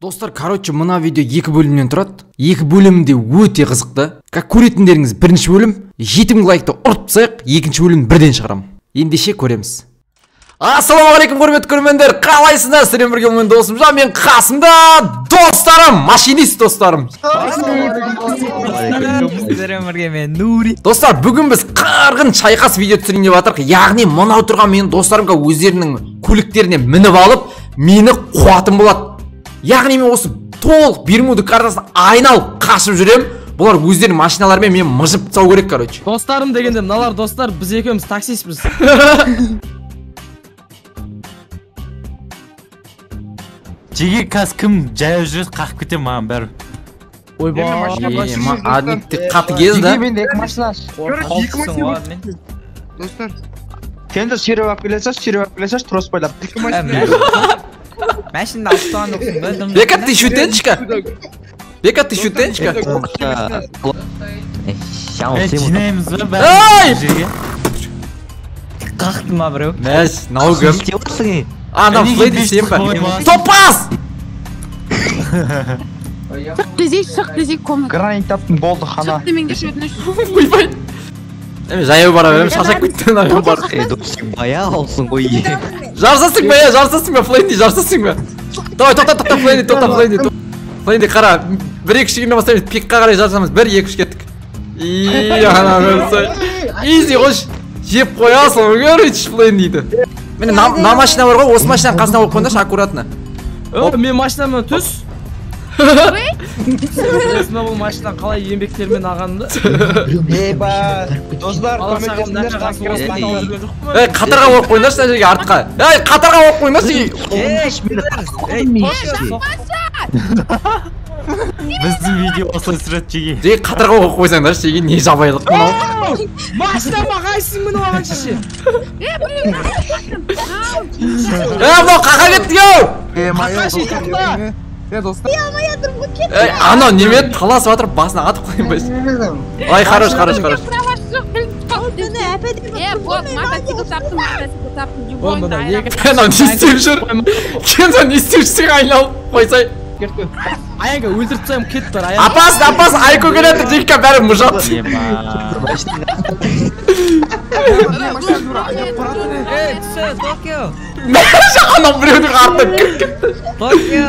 Достар, короче, мына видео 2 бөлімнен тұрады. 2 бөлімде өте қызықты. Как көретіндеріңіз, бірінші бөлім 7000 лайкты ұрып тастайық, екінші бөлімді бірден шығарамын. Ендеше көреміз. Ассалаумағалейкум құрметті көрермендер, қалайсыздар? Сіздермен бірге мен досым Жан, мен қасымда достарым, машинист достарым. Достар, бүгін біз қырғын шайқас видео түсірейін деп жатырмық. Яғни мынау тұрған менің достарымға өздерінің көліктеріне мініп алып, мені қуатым болады. Яғни мен осы толық Бермуда картасын айналып қашып жүрем. Бұлар өздерінің машиналарымен мен мыжып тастау керек, короче. Достарым дегенде мыналар достар, біз екеуміз таксистпіз. Жеге қазір кім жаяу жүреді, қақып кетем маған бәрі. Ойбай, админтік қатыгез да. Мен екі машина. Достар, Сен де сүйреп алып келесіз, трос бойлап. Машинада автоан оқсын ба? Бека, ты шутенчика? Бека, ты шутенчика? Жинаймыз ба Ай! бәрі? Қақты ма біреу? Мәш, наугым. Адам флейд істейм ба? Топас! Шық кезек комната. Гранит таптың болды қана. Шықты менге шөтініш. Ойбай. Жаяу бара берем, шашақ күттен ағым бар. Бая алсын ғой. Жарсасың ба, Флейнди, жарсасың ба? Давай, тоқта, Флейнди. Флейнди, қара, 1-2 кішігіне бастаймыз, пикқа қарай жарсамыз, 1-2 кеттік. Ана көрсай. Изи, қош. Жеп қоясың, көріш, Флейндиді. Мені на машина бар ғой, осы машинаның қасына болып қойындашы, аккуратно. мен машинамен түс. Есіме бұл машина қалай еңбектермен ағанды. Ейба, достар, Қатарға болып қойындашы, на жерге артқа. Қатарға болып қойындашы. Біздің видео осылай сүрет жеге. Жеге қатарға болып қойсаңдаршы, жеге не жабайлық мұнау. Машина мағайсың мұны оған шеше. Мұнау қақа кеттік еу! достар. Анау неме таласып атыр, басына атып қойын байсы. Ай, хорош. Мотоцикл таптым. Анау не істеп жүр? Кензан не істеп жүрсің айналып қойсай. Аяңға өлтіріп тастайым кетіп тұр. Апас, айко келеді, жекка бәрі мұжат. Түсі, Токио! Анау біреудің артынан кеткен. Токио!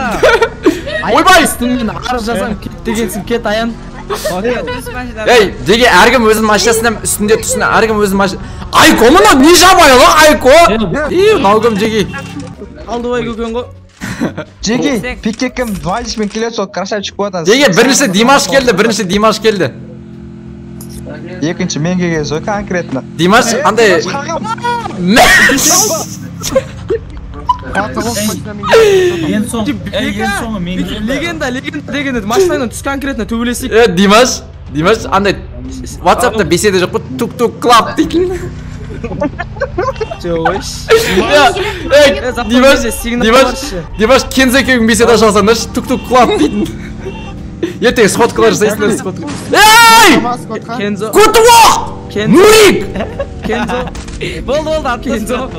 Ойбай! Үстіңмен арыз жазам кет дегенсің, кет аян. Токио, түс машина. Ей, деге әркім өзінің машинасынан үстінде түсіне, әркім өзінің машинасынан. Айко, мұна не жабайлы, Айко? Наугым жеге. Алдыбай көкен ғой. Жеге, пикке кім валишмен келеді, сол красавчик болатын. Деге, бірінші Димаш келді. Екінші мен келген сол конкретно. Димаш, андай... Ең соңы мен келді. Легенда дегенде машинаңнан түс конкретно төбелесейік. Димаш, андай... Whatsapp'та беседе жоқ бұл, тук-тук клап дейтін. Димаш, Кенза кеуің беседа жасаңдаршы, тук-тук клап дейтін. Ертең сходкалар жасайсыңдар, сходкалар. Ей! Кензо. Кутуақ! Нурик! Кензо. Болды, Кензо.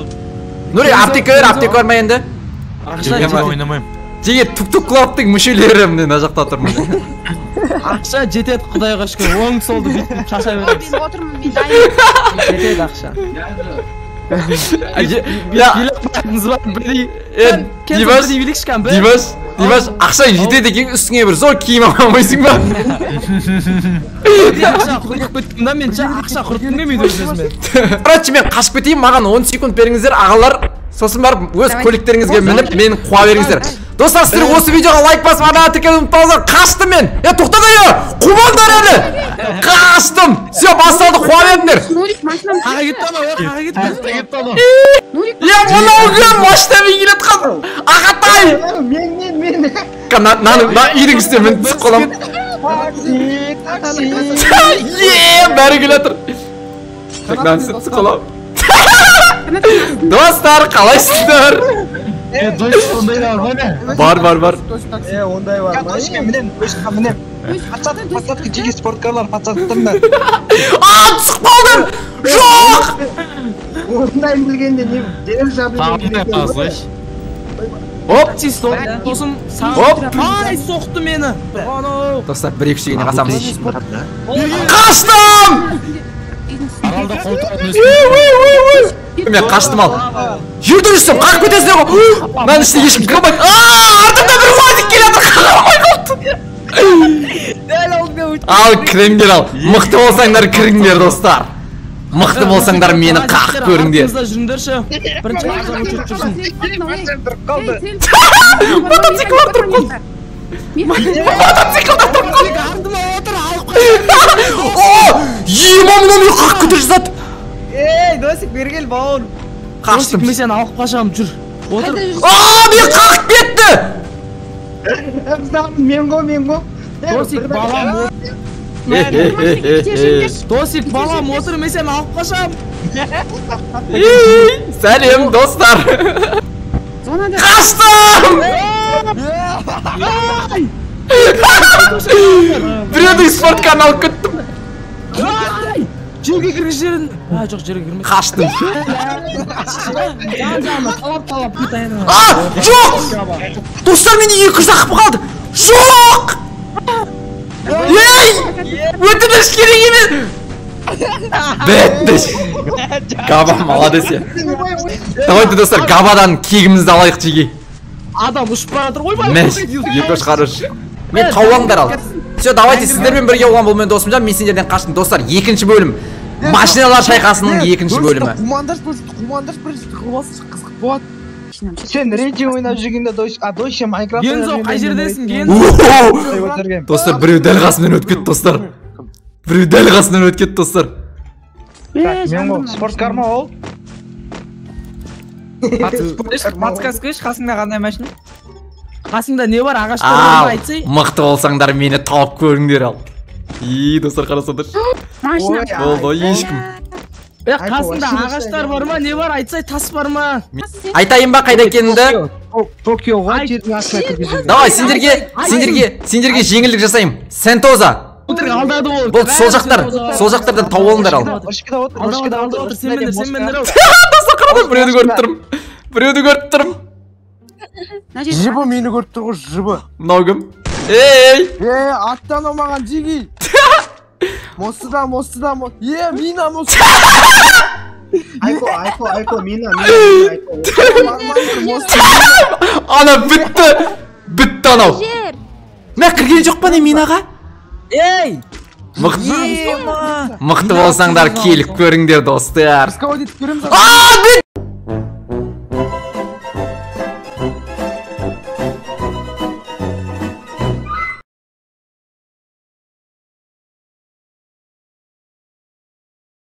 Нурик, аптекер ма енді? Жеге мен ойнамайым. Жеге тук-тук клаптың мүшелері мына жақта тұрмын. Ақша жетеді құдайға шүкір, оң солды бүйтіп шаша береміз. Мен отырмын, мен дайын. Жетеді ақша. Димаш, ақша жетеді екен үстіңе бір зор киім алмайсың ба? Ақша құртып кеттім да, мен ақша құртып келмейді өзіме. Короче, мен қашып кетейін, маған 10 секунд беріңіздер, ағалар. Сосын барып өз көліктеріңізге мініп, мені қуа беріңіздер. Достар, сіздер осы видеоға лайк басып, ана тіркелуді ұмытпаңыздар. Қаштым мен. Тоқтады ей! Қумаңдар әлі! Қаштым! Все, басталды, қуа беріңдер. Нурик, машинам. Қаға кетті ана. Мынау кім машинамен келеді қан. Ағатай! Мен. На үйдің үстіне мен түсіп қалам. Бәрі келетір. Мен түсіп қалам. Достар, қалайсыздар? Ондай Бар. ондай бар. Минем. Пацатка жеге спорткарлар, пацаттым да. Түсіп қалдым! Жоқ! Ондай білгенде не? Дерем жабылып. Оп! Чисто досым Оп! Ай, соқты мені. Анау. Достар, бір-екі кішкене қасамыз. Қаштым! Аралда қолтығын Мен қаштым ал. Жүрдің үстім, қағып кетесіздер ғой. Мен іште ешкім кірмайды. Артымда бір уазик келеді, қағамай қалды. Ал, кіріңдер ал. Мықты болсаңдар кіріңдер, достар. Мықты болсаңдар мені қағып көріңдер. Артымызда жүріңдерші. Бірінші қазақ өтіп жүрсін. Мотоциклдар тұрып қалды. Мотоциклдар тұрып қалды. Артыма отыр, алып О! Ема мынаны қағып кетір жазады. Ey, do'stik bergil bor. Қаштым. Мен сені алып қашам, жүр. Отыр. Мен қағып кетті. Мен ғой. Досик, балам. Досик, балам, отыр, мен сені алып қашам. Сәлем, достар. Қаштым! Біреудің спортканы алып кеттім. Жерге кірген жерін. Жоқ, жерге кірмей. Қаштым. Талап кетайын. Жоқ! Достар, мені 200 ақып қалды. Жоқ! Ей! Өтініш керек емес. Беттіш. Габа, молодец я. Давайте, достар, Габадан кегімізді алайық жеге. Адам ұшып бара жатыр. Ойбай. Мәш, екеш қарыш. Мен таулаңдар ал. Все, давайте сіздермен бірге оған бұл мен досымжан. Мен сендерден қаштым. Достар, екінші бөлім. Машиналар шайқасының екінші бөлімі. Қумандаш бірінші қызық болады. Сен рейди ойнап жүргенде дойшы Майнкрафт. Гензо, қай жердесің, Гензо? Достар, біреу дәл қасымнан өтіп кетті, достар. Біреу дәл қасымнан өтіп кетті, достар. Мен ғой, спорткар ма ол? Подсказкашы, қасыңда қандай машина? Қасыңда не бар, ағаштар айтсай? Мықты болсаңдар мені тауып көріңдер ал. Достар, қарасаңдар. Болды, ешкім. Қасыңда ағаштар бар ма, не бар, айтсай, тас бар ма? Айтайын ба қайда екенімді? Токиоға жердің астына кіргізеді. Давай, сендерге жеңілдік жасайым. Сентоза. Алдады ол. Бұл сол жақтардан тауып алыңдар ал. Алдады, сен мендер ау. Достар, қарады, біреуді көріп тұрмын. Жібі мені көріп тұр ғой, жібі. Мынау кім? Ей! Аттан омаған жеги. Мосыда. Мина мосы. Айко, мина. Ана бітті анау. Мә кірген жоқ па не минаға? Ей! Мықты болсаңдар келіп көріңдер, достар. Скаудит көреміз. Мен